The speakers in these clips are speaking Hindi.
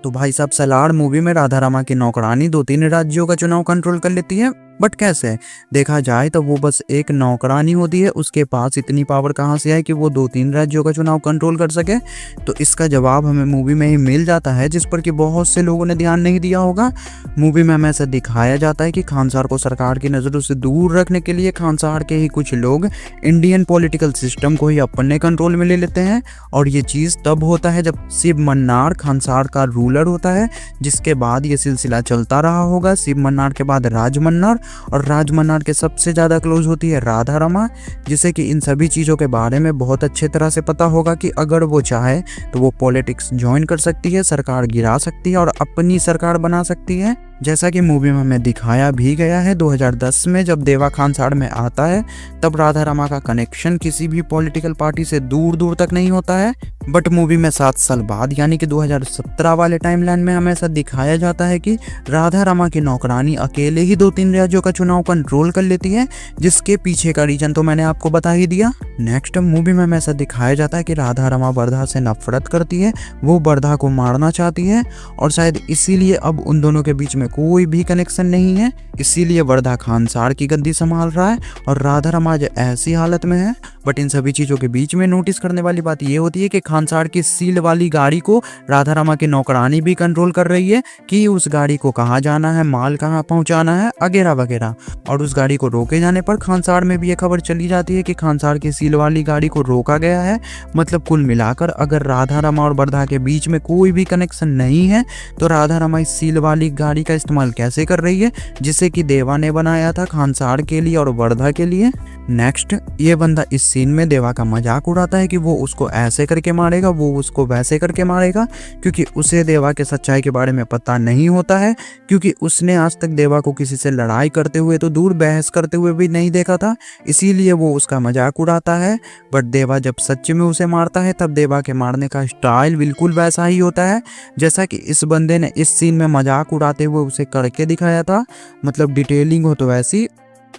तो भाई साहब सलार मूवी में राधा रमा की नौकरानी 2-3 राज्यों का चुनाव कंट्रोल कर लेती है। बट कैसे? देखा जाए तो वो बस एक नौकरानी होती है, उसके पास इतनी पावर कहाँ से है कि वो 2-3 राज्यों का चुनाव कंट्रोल कर सके? तो इसका जवाब हमें मूवी में ही मिल जाता है, जिस पर कि बहुत से लोगों ने ध्यान नहीं दिया होगा। मूवी में हमें ऐसा दिखाया जाता है कि खानसार को सरकार की नज़रों से दूर रखने के लिए खानसार के ही कुछ लोग इंडियन पॉलिटिकल सिस्टम को ही अपने कंट्रोल में ले लेते हैं। और ये चीज़ तब होता है जब शिव मन्नार खानसार का रूलर होता है, जिसके बाद ये सिलसिला चलता रहा होगा। शिव मन्नार के बाद राज मन्नार, और राज मन्नार के सबसे ज़्यादा क्लोज होती है राधा रमा, जिसे कि इन सभी चीज़ों के बारे में बहुत अच्छे तरह से पता होगा कि अगर वो चाहे तो वो पॉलिटिक्स ज्वाइन कर सकती है, सरकार गिरा सकती है और अपनी सरकार बना सकती है। जैसा कि मूवी में हमें दिखाया भी गया है, 2010 में जब देवा खानसार में आता है तब राधा रमा का कनेक्शन किसी भी पॉलिटिकल पार्टी से दूर दूर तक नहीं होता है। बट मूवी में 7 साल बाद यानी कि 2017 वाले टाइमलाइन में हमें ऐसा दिखाया जाता है कि राधा रमा की नौकरानी अकेले ही 2-3 राज्यों का चुनाव कंट्रोल कर लेती है, जिसके पीछे का रीजन तो मैंने आपको बता ही दिया। नेक्स्ट मूवी में हमें ऐसा दिखाया जाता है कि राधा रमा वर्धा से नफरत करती है, वो वर्धा को मारना चाहती है और शायद इसीलिए अब उन दोनों के बीच में कोई भी कनेक्शन नहीं है, इसीलिए वर्धा खानसार की गद्दी संभाल रहा है और राधा रमा आज ऐसी हालत में है। बट इन सभी चीज़ों के बीच में नोटिस करने वाली बात ये होती है कि खानसार की सील वाली गाड़ी को राधा रमा की नौकरानी भी कंट्रोल कर रही है कि उस गाड़ी को कहाँ जाना है, माल कहाँ पहुँचाना है, वगैरह वगैरह। और उस गाड़ी को रोके जाने पर खानसार में भी ये खबर चली जाती है कि खानसार की सील वाली गाड़ी को रोका गया है। मतलब कुल मिलाकर अगर राधा रमा और वर्धा के बीच में कोई भी कनेक्शन नहीं है तो राधा रमा इस सील वाली गाड़ी का इस्तेमाल कैसे कर रही है, जिसे कि देवा ने बनाया था खानसार के लिए और वर्धा के लिए। नेक्स्ट ये बंदा इस सीन में देवा का मजाक उड़ाता है कि वो उसको ऐसे करके मारेगा, वो उसको वैसे करके मारेगा, क्योंकि उसे देवा के सच्चाई के बारे में पता नहीं होता है, क्योंकि उसने आज तक देवा को किसी से लड़ाई करते हुए तो दूर बहस करते हुए भी नहीं देखा था, इसीलिए वो उसका मजाक उड़ाता है। बट देवा जब सच में उसे मारता है तब देवा के मारने का स्टाइल बिल्कुल वैसा ही होता है जैसा कि इस बंदे ने इस सीन में मजाक उड़ाते हुए उसे करके दिखाया था। मतलब डिटेलिंग हो तो वैसी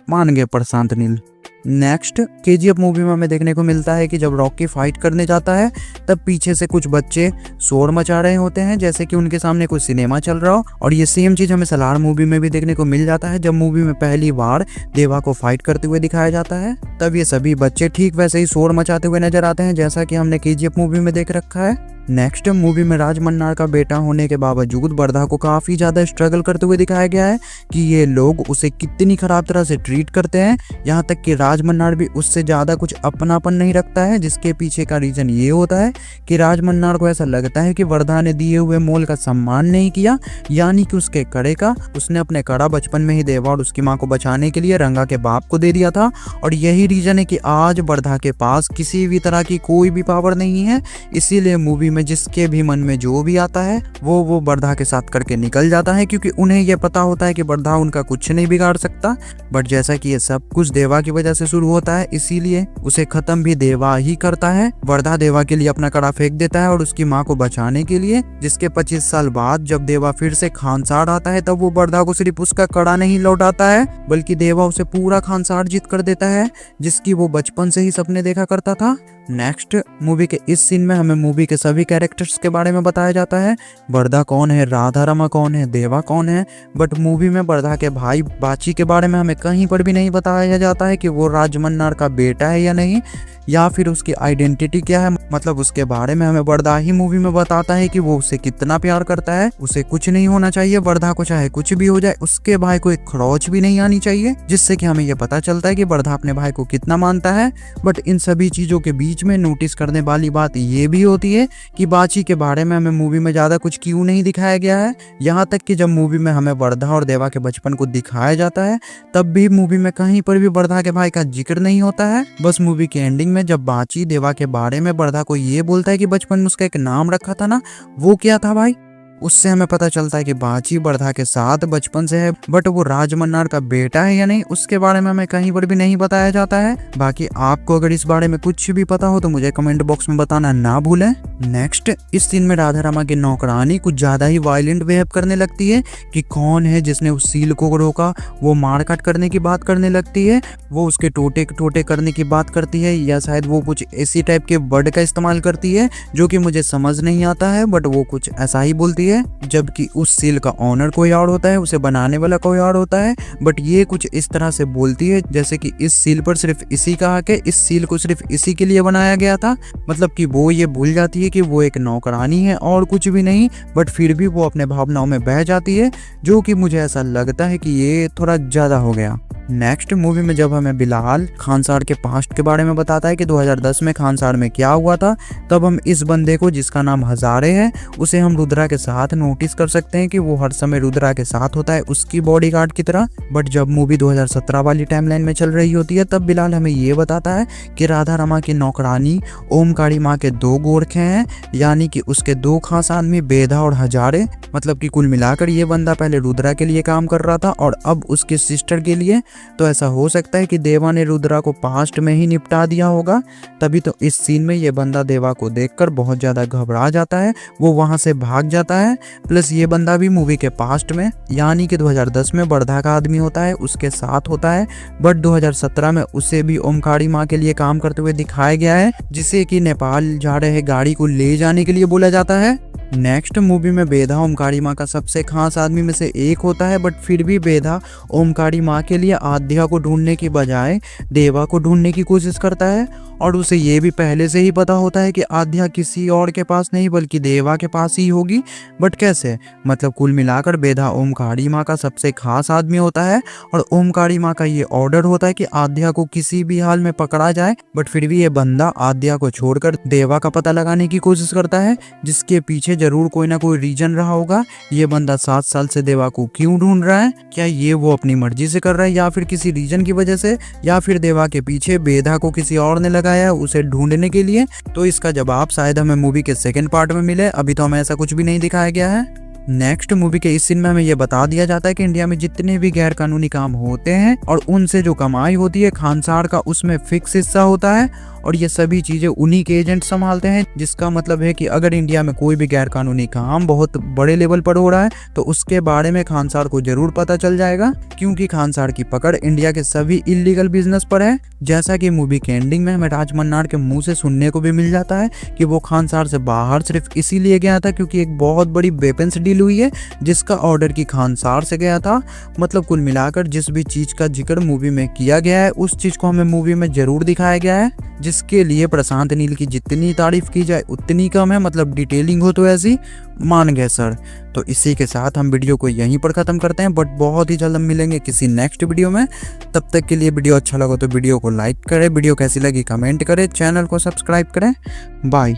मान गए Prashanth Neel. Next KGF movie में हमें देखने को मिलता है कि जब रॉकी फाइट करने जाता है तब पीछे से कुछ बच्चे शोर मचा रहे होते हैं जैसे कि उनके सामने कोई सिनेमा चल रहा हो। और ये सेम चीज हमें सलार मूवी में भी देखने को मिल जाता है। जब मूवी में पहली बार देवा को फाइट करते हुए दिखाया जाता है तब ये सभी बच्चे ठीक वैसे ही शोर मचाते हुए नजर आते हैं जैसा कि हमने केजीएफ मूवी में देख रखा है। नेक्स्ट मूवी में राज मन्नार का बेटा होने के बावजूद वर्धा को काफ़ी ज़्यादा स्ट्रगल करते हुए दिखाया गया है कि ये लोग उसे कितनी ख़राब तरह से ट्रीट करते हैं, यहाँ तक कि राज मन्नार भी उससे ज़्यादा कुछ अपनापन नहीं रखता है, जिसके पीछे का रीज़न ये होता है कि राज मन्नार को ऐसा लगता है कि वर्धा ने दिए हुए मोल का सम्मान नहीं किया, यानी कि उसके कड़े का उसने अपने कड़ा बचपन में ही देवा और उसकी माँ को बचाने के लिए रंगा के बाप को दे दिया था। और यही रीज़न है कि आज वर्धा के पास किसी भी तरह की कोई भी पावर नहीं है, इसीलिए मूवी में जिसके भी मन में जो भी आता है वो वर्धा के साथ करके निकल जाता है, क्योंकि उन्हें यह पता होता है कि वर्धा उनका कुछ नहीं बिगाड़ सकता। बट जैसा कि ये सब कुछ देवा की वजह से शुरू होता है, इसीलिए उसे खत्म भी देवा ही करता है। वर्धा देवा के लिए अपना कड़ा फेंक देता है और उसकी माँ को बचाने के लिए, जिसके 25 साल बाद जब देवा फिर से खानसार आता है तब वो वर्धा को सिर्फ उसका कड़ा नहीं लौटाता है बल्कि देवा उसे पूरा खानसार जीत कर देता है, जिसकी वो बचपन से ही सपने देखा करता था। नेक्स्ट मूवी के इस सीन में हमें मूवी के सभी कैरेक्टर्स के बारे में बताया जाता है। वर्धा कौन है, राधा रमा कौन है, देवा कौन है। बट मूवी में वर्धा के भाई बाची के बारे में हमें कहीं पर भी नहीं बताया जाता है कि वो राज मन्नार का बेटा है या नहीं, या फिर उसकी आइडेंटिटी क्या है। मतलब उसके बारे में हमें वर्धा ही मूवी में बताता है कि वो उसे कितना प्यार करता है, उसे कुछ नहीं होना चाहिए, वर्धा को चाहे कुछ भी हो जाए उसके भाई को एक खरोच भी नहीं आनी चाहिए, जिससे कि हमें यह पता चलता है कि वर्धा अपने भाई को कितना मानता है। बट इन सभी चीजों के बीच में नोटिस करने वाली बात ये भी होती है कि बाची के बारे में हमें मूवी में ज्यादा कुछ क्यों नहीं दिखाया गया है। यहाँ तक कि जब मूवी में हमें वर्धा और देवा के बचपन को दिखाया जाता है तब भी मूवी में कहीं पर भी वर्धा के भाई का जिक्र नहीं होता है। बस मूवी की एंडिंग में जब बाची देवा के बारे में वर्धा को ये बोलता है कि बचपन में उसका एक नाम रखा था ना, वो क्या था भाई, उससे हमें पता चलता है कि बाची वर्धा के साथ बचपन से है। बट वो राज मन्नार का बेटा है या नहीं उसके बारे में हमें कहीं पर भी नहीं बताया जाता है। बाकी आपको अगर इस बारे में कुछ भी पता हो तो मुझे कमेंट बॉक्स में बताना ना भूलें। नेक्स्ट इस सीन में राधा रमा की नौकरानी कुछ ज्यादा ही वायलेंट बिहेव करने लगती है कि कौन है जिसने उस सील को रोका, वो मारकाट करने की बात करने लगती है, वो उसके टोटे टोटे करने की बात करती है, या शायद वो कुछ ऐसी टाइप के वर्ड का इस्तेमाल करती है जो कि मुझे समझ नहीं आता है, बट वो कुछ ऐसा ही बोलती है है, जबकि उस सील का ऑनर कोई और होता है, उसे बनाने वाला कोई और होता है। बट ये कुछ इस तरह से बोलती है जैसे कि इस सील पर सिर्फ इसी का हक है, इस सील को सिर्फ इसी के लिए बनाया गया था। मतलब कि वो ये भूल जाती है कि वो एक नौकरानी है और कुछ भी नहीं, बट फिर भी वो अपने भावनाओं में बह जाती है, जो कि मुझे ऐसा लगता है कि ये थोड़ा ज़्यादा हो गया। नेक्स्ट मूवी में जब हमें बिलाल खानसार के पास्ट के बारे में बताता है कि 2010 में खानसार में क्या हुआ था, तब हम इस बंदे को, जिसका नाम हजारे है, उसे हम रुद्रा के साथ नोटिस कर सकते हैं कि वो हर समय रुद्रा के साथ होता है, उसकी बॉडीगार्ड की तरह। बट जब मूवी 2017 वाली टाइमलाइन में चल रही होती है, तब बिलाल हमें ये बताता है कि राधा रमा की नौकरानी ओमकारी माँ के 2 गोरखे हैं, यानी कि उसके 2 खास आदमी बेधा और हजारे। मतलब कि कुल मिलाकर ये बंदा पहले रुद्रा के लिए काम कर रहा था और अब उसकी सिस्टर के लिए। तो ऐसा हो सकता है कि देवा ने रुद्रा को पास्ट में ही निपटा दिया होगा, तभी तो इस सीन में ये बंदा देवा को देखकर बहुत ज़्यादा घबरा जाता है, वो वहाँ से भाग जाता है। प्लस ये बंदा भी मूवी के पास्ट में यानी कि 2010 में बर्धा का आदमी होता है, उसके साथ होता है। बट 2017 में उसे भी ओमकारी माँ के लिए काम करते हुए दिखाया गया है, जिसे कि नेपाल जा रहे गाड़ी को ले जाने के लिए बोला जाता है। नेक्स्ट मूवी में बेधा ओमकारी माँ का सबसे खास आदमी में से एक होता है, बट फिर भी बेधा ओमकारी माँ के लिए आद्या को ढूंढने की बजाय देवा को ढूंढने की कोशिश करता है, और उसे ये भी पहले से ही पता होता है कि आद्या किसी और के पास नहीं बल्कि देवा के पास ही होगी। बट कैसे? मतलब कुल मिलाकर बेधा ओमकारी माँ का सबसे खास आदमी होता है और ओमकारी माँ का ये ऑर्डर होता है कि आद्या को किसी भी हाल में पकड़ा जाए। बट फिर भी ये बंदा आद्या को छोड़कर देवा का पता लगाने की कोशिश करता है, जिसके पीछे जरूर कोई ना कोई रीजन रहा होगा। ये बंदा 7 साल से देवा को क्यों ढूंढ रहा है? क्या ये वो अपनी मर्जी से कर रहा है या फिर किसी रीजन की वजह से, या फिर देवा के पीछे बेधा को किसी और ने लगाया उसे ढूंढने के लिए? तो इसका जवाब शायद हमें मूवी के सेकंड पार्ट में मिले, अभी तो हमें ऐसा कुछ भी नहीं दिखाया गया है। नेक्स्ट मूवी के इस सीन में हमें यह बता दिया जाता है कि इंडिया में जितने भी गैर कानूनी काम होते हैं और उनसे जो कमाई होती है, खानसार का उसमें फिक्स हिस्सा होता है और ये सभी चीजें उन्हीं के एजेंट संभालते हैं। जिसका मतलब है कि अगर इंडिया में कोई भी गैर कानूनी काम बहुत बड़े लेवल पर हो रहा है तो उसके बारे में खानसार को जरूर पता चल जाएगा, क्योंकि खानसार की पकड़ इंडिया के सभी इलीगल बिजनेस पर है। जैसा कि मूवी के एंडिंग में हमें राज मन्नार के मुंह से सुनने को भी मिल जाता है कि वो खानसार से बाहर सिर्फ इसीलिए गया था क्योंकि एक बहुत बड़ी वेपन्स डील हुई है जिसका ऑर्डर की खानसार से गया था। मतलब कुल मिलाकर जिस भी चीज का जिक्र मूवी में किया गया है उस चीज को हमें मूवी में जरूर दिखाया गया है, जिसके लिए प्रशांत नील की जितनी तारीफ की जाए उतनी कम है। मतलब डिटेलिंग हो तो ऐसी मान गए सर। तो इसी के साथ हम वीडियो को यहीं पर खत्म करते हैं, बट बहुत ही जल्द हम मिलेंगे किसी नेक्स्ट वीडियो में। तब तक के लिए वीडियो अच्छा लगा तो वीडियो को लाइक करें, वीडियो कैसी लगी कमेंट करें, चैनल को सब्सक्राइब करें। बाय।